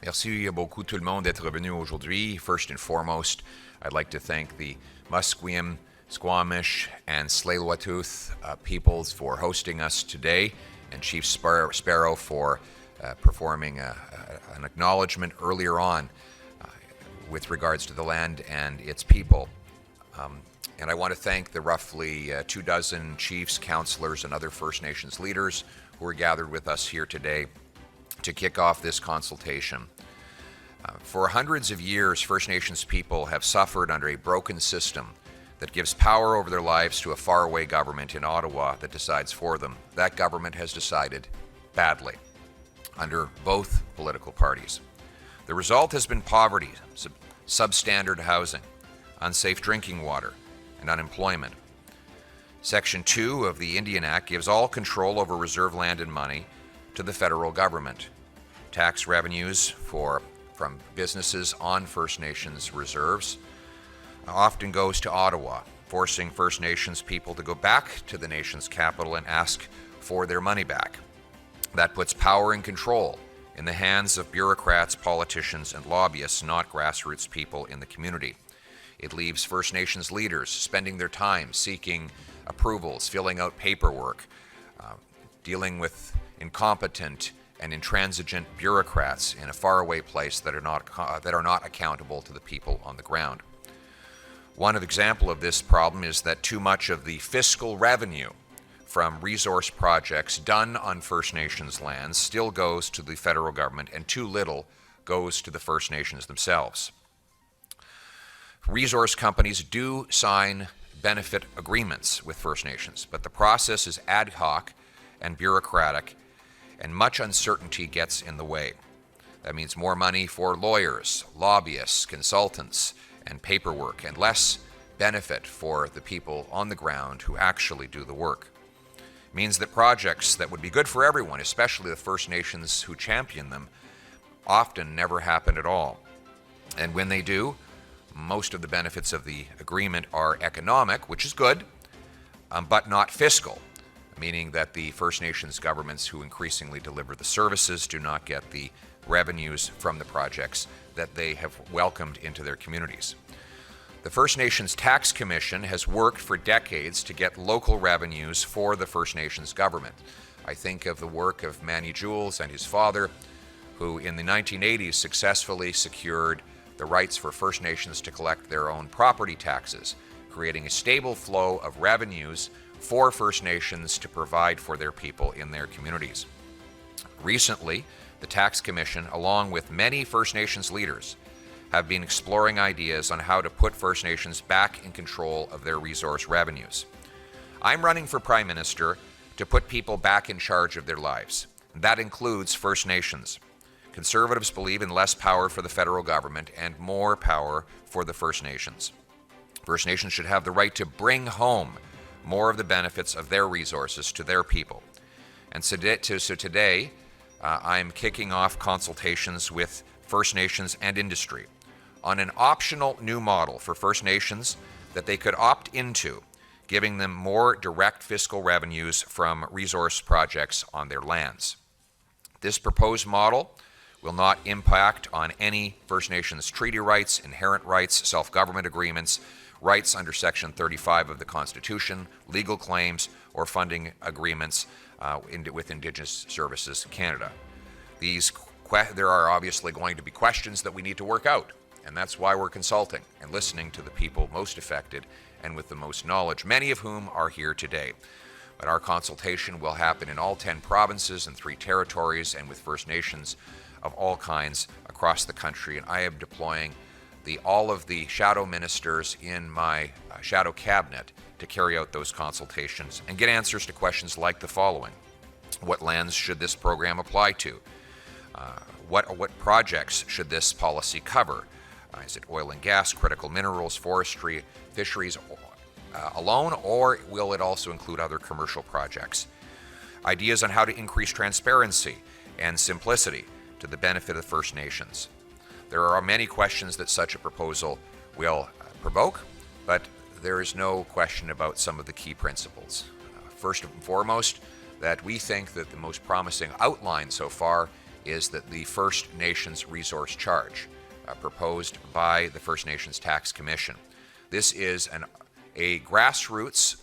Merci beaucoup tout le monde d'être venu aujourd'hui. First and foremost, I'd like to thank the Musqueam, Squamish, and Tsleil-Waututh peoples for hosting us today, and Chief Sparrow for performing an acknowledgement earlier on with regards to the land and its people. And I want to thank the roughly 24 chiefs, councillors, and other First Nations leaders who are gathered with us here today to kick off this consultation. For hundreds of years, First Nations people have suffered under a broken system that gives power over their lives to a faraway government in Ottawa that decides for them. That government has decided badly under both political parties. The result has been poverty, substandard housing, unsafe drinking water, and unemployment. Section 2 of the Indian Act gives all control over reserve land and money to the federal government. Tax revenues from businesses on First Nations reserves often goes to Ottawa, forcing First Nations people to go back to the nation's capital and ask for their money back. That puts power and control in the hands of bureaucrats, politicians, and lobbyists, not grassroots people in the community. It leaves First Nations leaders spending their time seeking approvals, filling out paperwork, dealing with incompetent and intransigent bureaucrats in a faraway place that are not accountable to the people on the ground. One example of this problem is that too much of the fiscal revenue from resource projects done on First Nations lands still goes to the federal government, and too little goes to the First Nations themselves. Resource companies do sign benefit agreements with First Nations, but the process is ad hoc and bureaucratic, and much uncertainty gets in the way. That means more money for lawyers, lobbyists, consultants, and paperwork, and less benefit for the people on the ground who actually do the work. It means that projects that would be good for everyone, especially the First Nations who champion them, often never happen at all. And when they do, most of the benefits of the agreement are economic, which is good, but not fiscal, meaning that the First Nations governments who increasingly deliver the services do not get the revenues from the projects that they have welcomed into their communities. The First Nations Tax Commission has worked for decades to get local revenues for the First Nations government. I think of the work of Manny Jules and his father, who in the 1980s successfully secured the rights for First Nations to collect their own property taxes, creating a stable flow of revenues for First Nations to provide for their people in their communities. Recently, the Tax Commission, along with many First Nations leaders, have been exploring ideas on how to put First Nations back in control of their resource revenues. I'm running for Prime Minister to put people back in charge of their lives. That includes First Nations. Conservatives believe in less power for the federal government and more power for the First Nations. First Nations should have the right to bring home more of the benefits of their resources to their people. And so today, I'm kicking off consultations with First Nations and industry on an optional new model for First Nations that they could opt into, giving them more direct fiscal revenues from resource projects on their lands. This proposed model will not impact on any First Nations treaty rights, inherent rights, self-government agreements, rights under Section 35 of the Constitution, legal claims, or funding agreements with Indigenous Services Canada. There are obviously going to be questions that we need to work out, and that's why we're consulting and listening to the people most affected and with the most knowledge, many of whom are here today. But our consultation will happen in all 10 provinces and 3 territories and with First Nations of all kinds across the country, and I am deploying all of the shadow ministers in my shadow cabinet to carry out those consultations and get answers to questions like the following. What lands should this program apply to? What projects should this policy cover? Is it oil and gas, critical minerals, forestry, fisheries alone, or will it also include other commercial projects? Ideas on how to increase transparency and simplicity to the benefit of the First Nations. There are many questions that such a proposal will provoke, but there is no question about some of the key principles. First and foremost, that we think that the most promising outline so far is that the First Nations Resource Charge, proposed by the First Nations Tax Commission. This is a grassroots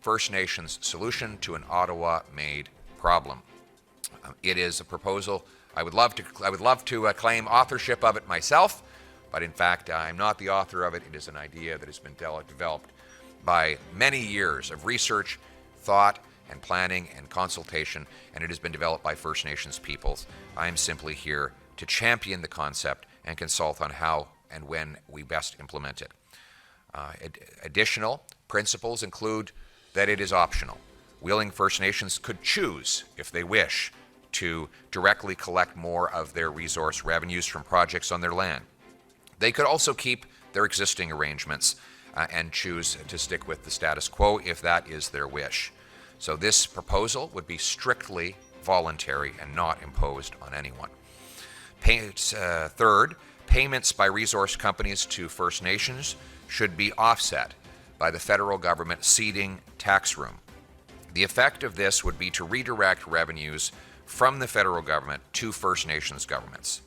First Nations solution to an Ottawa-made problem. It is a proposal I would love to claim authorship of it myself, but in fact I'm not the author of it. It is an idea that has been developed by many years of research, thought, and planning and consultation, and it has been developed by First Nations peoples. I am simply here to champion the concept and consult on how and when we best implement it. Additional principles include that it is optional. Willing First Nations could choose, if they wish, to directly collect more of their resource revenues from projects on their land. They could also keep their existing arrangements and choose to stick with the status quo if that is their wish. So this proposal would be strictly voluntary and not imposed on anyone. Third, payments by resource companies to First Nations should be offset by the federal government ceding tax room. The effect of this would be to redirect revenues from the federal government to First Nations governments.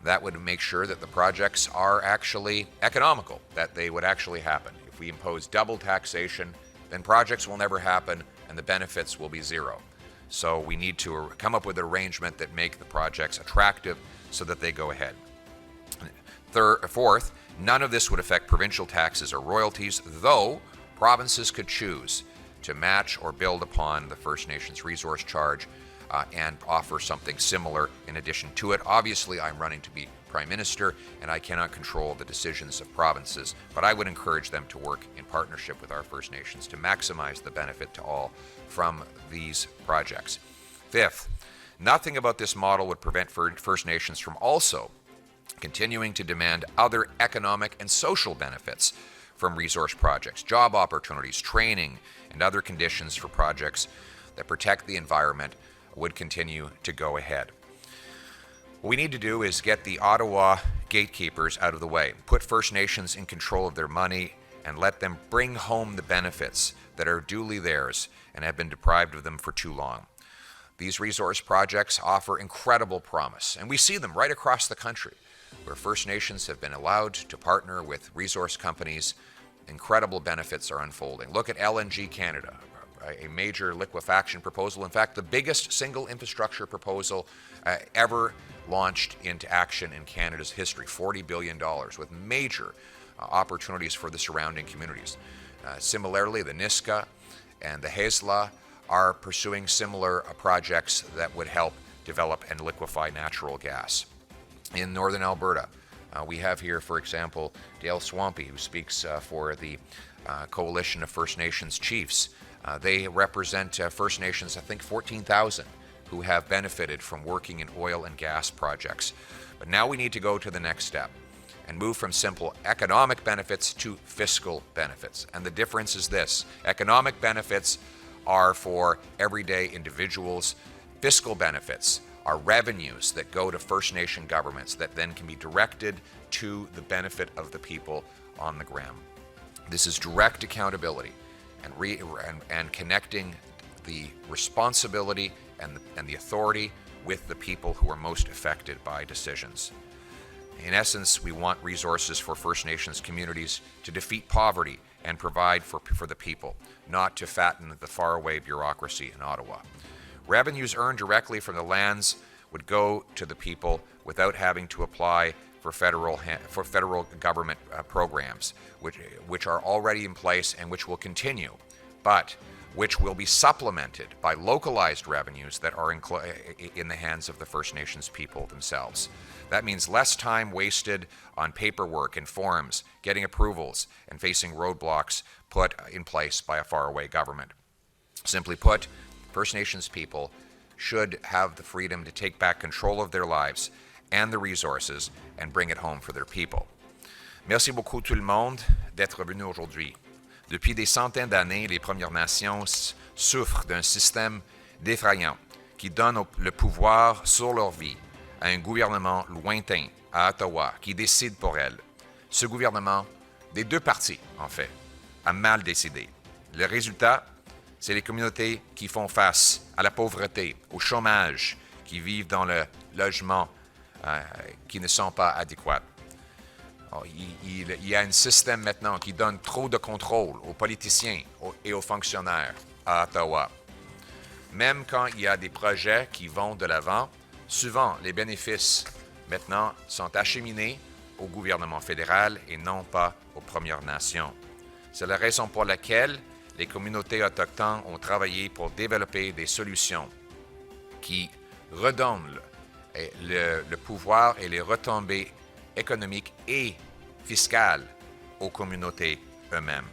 That would make sure that the projects are actually economical, that they would actually happen. If we impose double taxation, then projects will never happen and the benefits will be zero. So we need to come up with an arrangement that make the projects attractive so that they go ahead. Fourth, none of this would affect provincial taxes or royalties, though provinces could choose to match or build upon the First Nations Resource Charge and offer something similar in addition to it. Obviously, I'm running to be Prime Minister and I cannot control the decisions of provinces, but I would encourage them to work in partnership with our First Nations to maximize the benefit to all from these projects. Fifth, nothing about this model would prevent First Nations from also continuing to demand other economic and social benefits from resource projects, job opportunities, training, and other conditions for projects that protect the environment would continue to go ahead. What we need to do is get the Ottawa gatekeepers out of the way, put First Nations in control of their money, and let them bring home the benefits that are duly theirs and have been deprived of them for too long. These resource projects offer incredible promise, and we see them right across the country, where First Nations have been allowed to partner with resource companies. Incredible benefits are unfolding. Look at LNG Canada, a major liquefaction proposal. In fact, the biggest single infrastructure proposal ever launched into action in Canada's history, $40 billion, with major opportunities for the surrounding communities. Similarly, the Niska and the Haisla are pursuing similar projects that would help develop and liquefy natural gas. In northern Alberta, we have here, for example, Dale Swampy, who speaks for the Coalition of First Nations Chiefs. They represent First Nations, I think 14,000, who have benefited from working in oil and gas projects. But now we need to go to the next step and move from simple economic benefits to fiscal benefits. And the difference is this: economic benefits are for everyday individuals. Fiscal benefits are revenues that go to First Nation governments that then can be directed to the benefit of the people on the ground. This is direct accountability and connecting the responsibility and the authority with the people who are most affected by decisions. In essence, we want resources for First Nations communities to defeat poverty and provide for the people, not to fatten the faraway bureaucracy in Ottawa. Revenues earned directly from the lands would go to the people without having to apply for federal government programs, which are already in place and which will continue, but which will be supplemented by localized revenues that are in the hands of the First Nations people themselves. That means less time wasted on paperwork and forms, getting approvals, and facing roadblocks put in place by a faraway government. Simply put, First Nations people should have the freedom to take back control of their lives and the resources and bring it home for their people. Merci beaucoup tout le monde d'être venu aujourd'hui. Depuis des centaines d'années, les Premières Nations souffrent d'un système défaillant qui donne le pouvoir sur leur vie à un gouvernement lointain à Ottawa qui décide pour elles. Ce gouvernement, des deux partis en fait, a mal décidé. Le résultat, c'est les communautés qui font face à la pauvreté, au chômage, qui vivent dans le logement qui ne sont pas adéquats. Il y a un système maintenant qui donne trop de contrôle aux politiciens et aux fonctionnaires à Ottawa. Même quand il y a des projets qui vont de l'avant, souvent les bénéfices maintenant sont acheminés au gouvernement fédéral et non pas aux Premières Nations. C'est la raison pour laquelle les communautés autochtones ont travaillé pour développer des solutions qui redonnent le pouvoir et les retombées économiques et fiscales aux communautés eux-mêmes.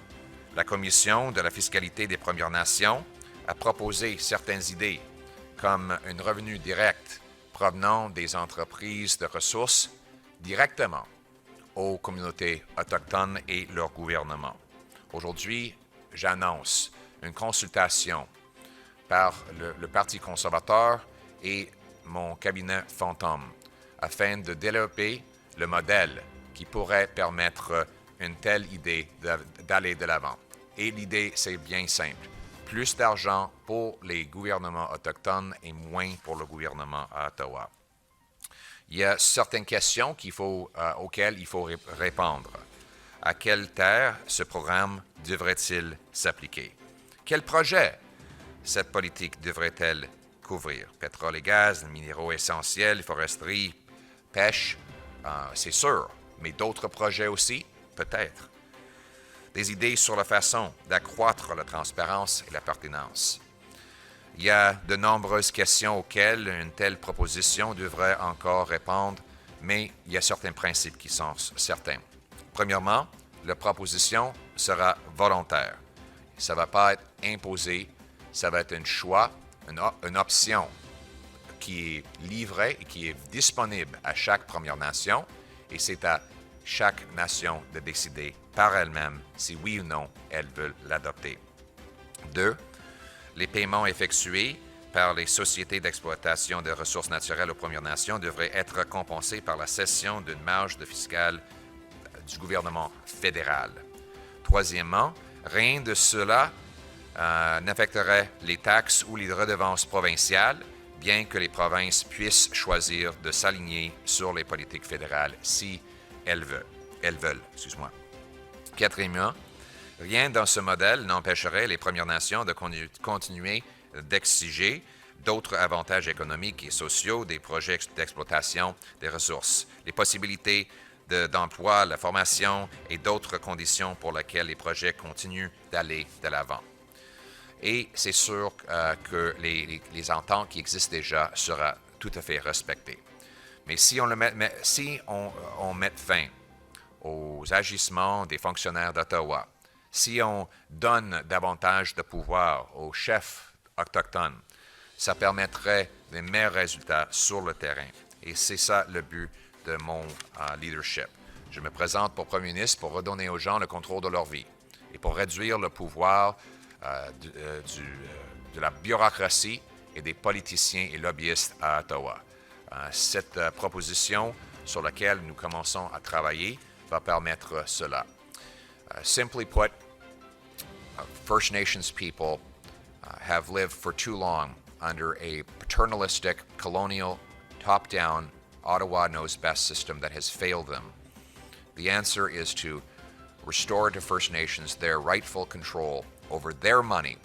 La Commission de la fiscalité des Premières Nations a proposé certaines idées, comme un revenu direct provenant des entreprises de ressources directement aux communautés autochtones et leur gouvernement. Aujourd'hui, j'annonce une consultation par le Parti conservateur et mon cabinet fantôme afin de développer le modèle qui pourrait permettre une telle idée d'aller de l'avant. Et l'idée, c'est bien simple. Plus d'argent pour les gouvernements autochtones et moins pour le gouvernement à Ottawa. Il y a certaines questions auxquelles il faut répondre. À quelle terre ce programme devrait-il s'appliquer? Quel projet cette politique devrait-elle couvrir? Pétrole et gaz, minéraux essentiels, foresterie, pêche, c'est sûr, mais d'autres projets aussi, peut-être. Des idées sur la façon d'accroître la transparence et la pertinence. Il y a de nombreuses questions auxquelles une telle proposition devrait encore répondre, mais il y a certains principes qui sont certains. Premièrement, la proposition sera volontaire. Ça ne va pas être imposé, ça va être un choix, une option qui est livrée et qui est disponible à chaque Première Nation, et c'est à chaque nation de décider par elle-même si oui ou non elle veut l'adopter. 2. Les paiements effectués par les sociétés d'exploitation de ressources naturelles aux Premières Nations devraient être compensés par la cession d'une marge de fiscale du gouvernement fédéral. Troisièmement, rien de cela n'affecterait les taxes ou les redevances provinciales, bien que les provinces puissent choisir de s'aligner sur les politiques fédérales si elles veulent. Quatrièmement, rien dans ce modèle n'empêcherait les Premières Nations de continuer d'exiger d'autres avantages économiques et sociaux des projets d'exploitation des ressources. Les possibilités d'emploi, la formation et d'autres conditions pour lesquelles les projets continuent d'aller de l'avant. Et c'est sûr que les ententes qui existent déjà seront tout à fait respectées. Mais si on met fin aux agissements des fonctionnaires d'Ottawa, si on donne davantage de pouvoir aux chefs autochtones, ça permettrait de meilleurs résultats sur le terrain. Et c'est ça le but de mon leadership. Je me présente pour Premier ministre pour redonner aux gens le contrôle de leur vie et pour réduire le pouvoir de la bureaucratie et des politiciens et lobbyistes à Ottawa. Cette proposition sur laquelle nous commençons à travailler va permettre cela. Simply put, First Nations people have lived for too long under a paternalistic, colonial, top-down, Ottawa knows best system that has failed them. The answer is to restore to First Nations their rightful control over their money,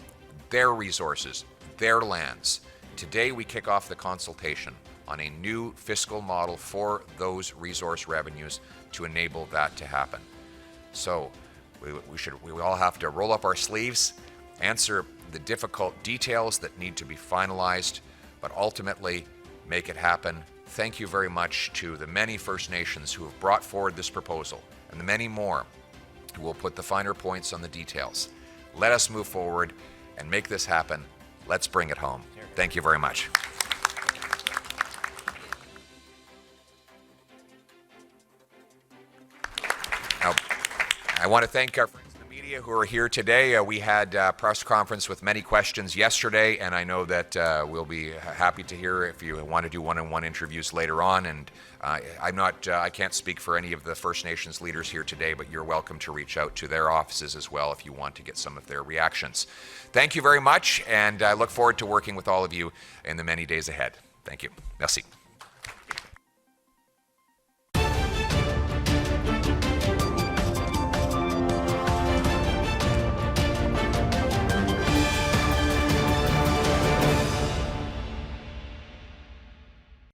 their resources, their lands. Today we kick off the consultation on a new fiscal model for those resource revenues to enable that to happen. So we all have to roll up our sleeves, answer the difficult details that need to be finalized, but ultimately make it happen. Thank you very much to the many First Nations who have brought forward this proposal and the many more who will put the finer points on the details. Let us move forward and make this happen. Let's bring it home. Thank you very much. Now, I want to thank our friends in the media who are here today. We had a press conference with many questions yesterday, and I know that we'll be happy to hear if you want to do one-on-one interviews later on. And I can't speak for any of the First Nations leaders here today, but you're welcome to reach out to their offices as well if you want to get some of their reactions. Thank you very much, and I look forward to working with all of you in the many days ahead. Thank you. Merci.